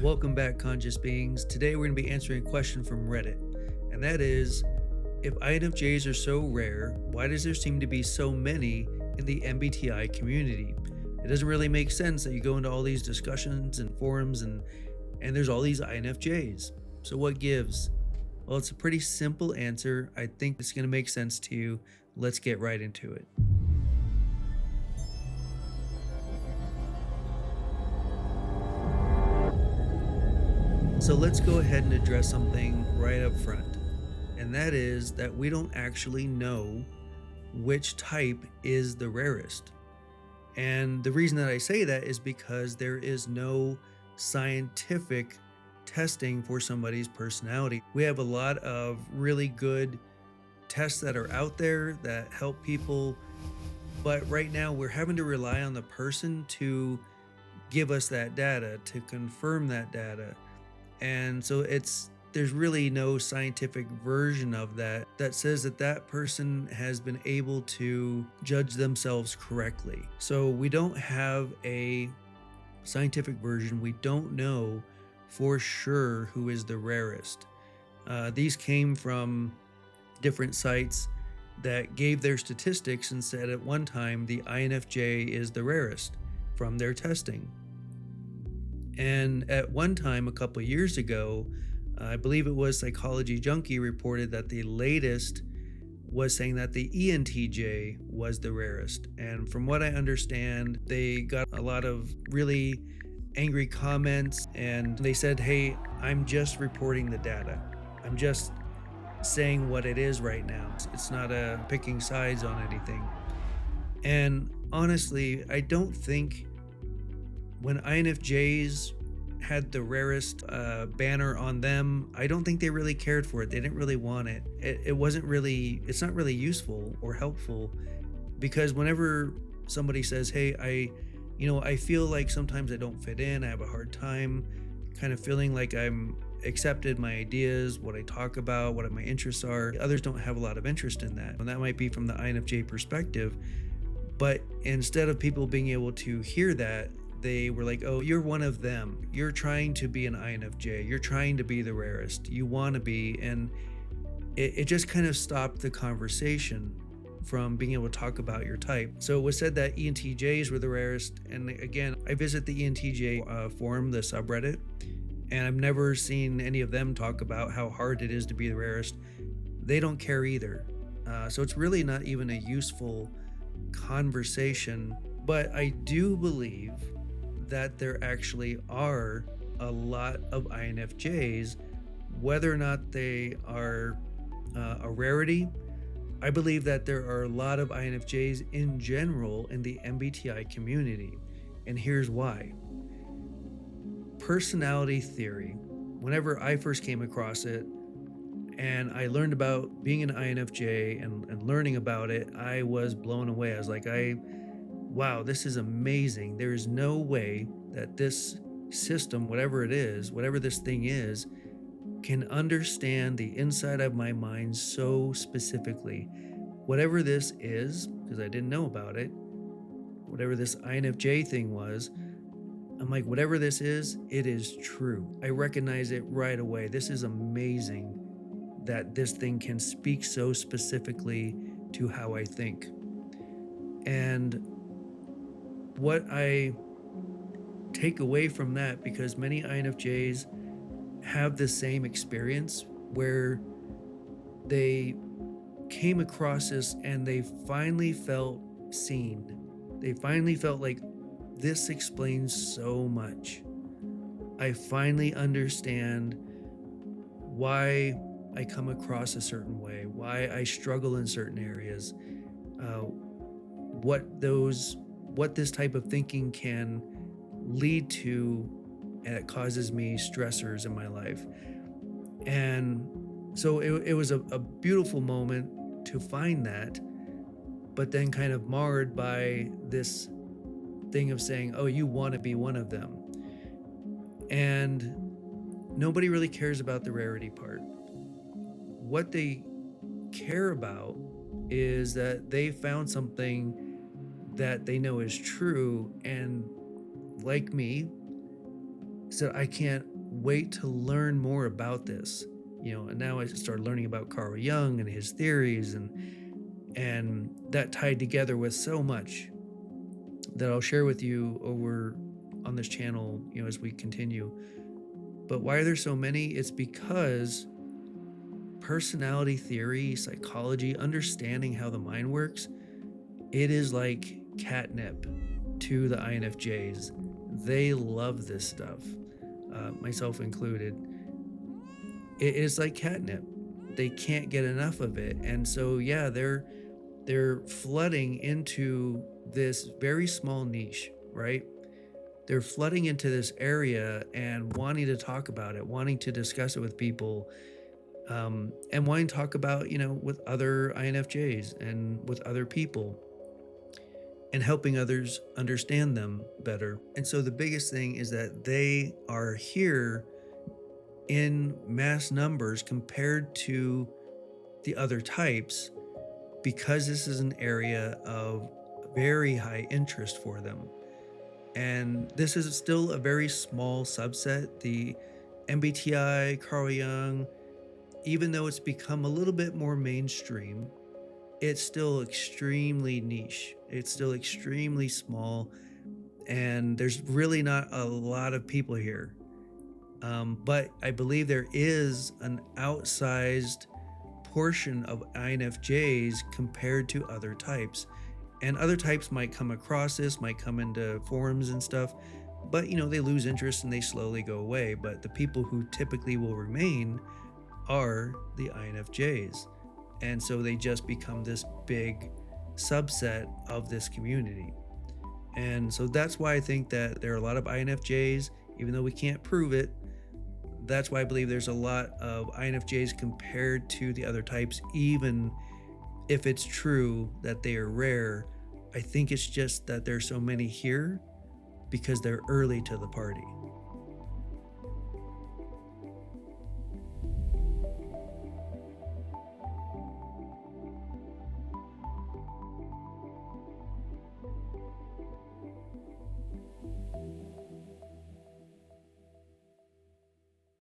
Welcome back, conscious beings. Today we're going to be answering a question from Reddit, and that is, if INFJs are so rare, why does there seem to be so many in the MBTI community? It doesn't really make sense that you go into all these discussions and forums and there's all these INFJs. So what gives? Well, it's a pretty simple answer. I think it's going to make sense to you. Let's get right into it. So let's go ahead and address something right up front, and that is that we don't actually know which type is the rarest. And the reason that I say that is because there is no scientific testing for somebody's personality. We have a lot of really good tests that are out there that help people, but right now we're having to rely on the person to give us that data, to confirm that data. And so there's really no scientific version of that says that person has been able to judge themselves correctly. So we don't have a scientific version. We don't know for sure who is the rarest. These came from different sites that gave their statistics and said at one time the INFJ is the rarest from their testing. And at one time, a couple of years ago, I believe it was Psychology Junkie reported that the latest was saying that the ENTJ was the rarest. And from what I understand, they got a lot of really angry comments and they said, hey, I'm just reporting the data. I'm just saying what it is right now. It's not picking sides on anything. And honestly, I don't think when INFJs had the rarest banner on them, I don't think they really cared for it. They didn't really want it. It's not really useful or helpful, because whenever somebody says, hey, I feel like sometimes I don't fit in, I have a hard time kind of feeling like I'm accepted, my ideas, what I talk about, what my interests are. Others don't have a lot of interest in that. And that might be from the INFJ perspective. But instead of people being able to hear that, they were like, oh, you're one of them. You're trying to be an INFJ. You're trying to be the rarest. You want to be. And it just kind of stopped the conversation from being able to talk about your type. So it was said that ENTJs were the rarest. And again, I visit the ENTJ forum, the subreddit, and I've never seen any of them talk about how hard it is to be the rarest. They don't care either. So it's really not even a useful conversation. But I do believe that there actually are a lot of INFJs, whether or not they are a rarity. I believe that there are a lot of INFJs in general in the MBTI community, and here's why. Personality theory, whenever I first came across it and I learned about being an INFJ and learning about it, I was blown away. I was like, wow, this is amazing. There is no way that this system, whatever it is, whatever this thing is, can understand the inside of my mind so specifically. Whatever this is, because I didn't know about it, whatever this INFJ thing was, I'm like, whatever this is, it is true. I recognize it right away. This is amazing that this thing can speak so specifically to how I think. And what I take away from that, because many INFJs have the same experience where they came across this and they finally felt seen. They finally felt like, this explains so much. I finally understand why I come across a certain way, why I struggle in certain areas, what this type of thinking can lead to, and it causes me stressors in my life. And so it was a beautiful moment to find that, but then kind of marred by this thing of saying, oh, you want to be one of them. And nobody really cares about the rarity part. What they care about is that they found something that they know is true, and like me, said, I can't wait to learn more about this. And now I started learning about Carljung and his theories, and that tied together with so much that I'll share with you over on this channel, as we continue. But why are there so many? It's because personality theory, psychology, understanding how the mind works, it is like catnip to the INFJs. They love this stuff, myself included. It is like catnip. They can't get enough of it. And so, yeah, they're flooding into this very small niche, right? They're flooding into this area and wanting to talk about it, wanting to discuss it with people, and wanting to talk about, with other INFJs and with other people, and helping others understand them better. And so the biggest thing is that they are here in mass numbers compared to the other types, because this is an area of very high interest for them. And this is still a very small subset. The MBTI, Carljung, even though it's become a little bit more mainstream, it's still extremely niche. It's still extremely small, and there's really not a lot of people here. But I believe there is an outsized portion of INFJs compared to other types. And other types might come across this, might come into forums and stuff, but they lose interest and they slowly go away. But the people who typically will remain are the INFJs. And so they just become this big subset of this community. And so that's why I think that there are a lot of INFJs, even though we can't prove it. That's why I believe there's a lot of INFJs compared to the other types, even if it's true that they are rare. I think it's just that there's so many here because they're early to the party.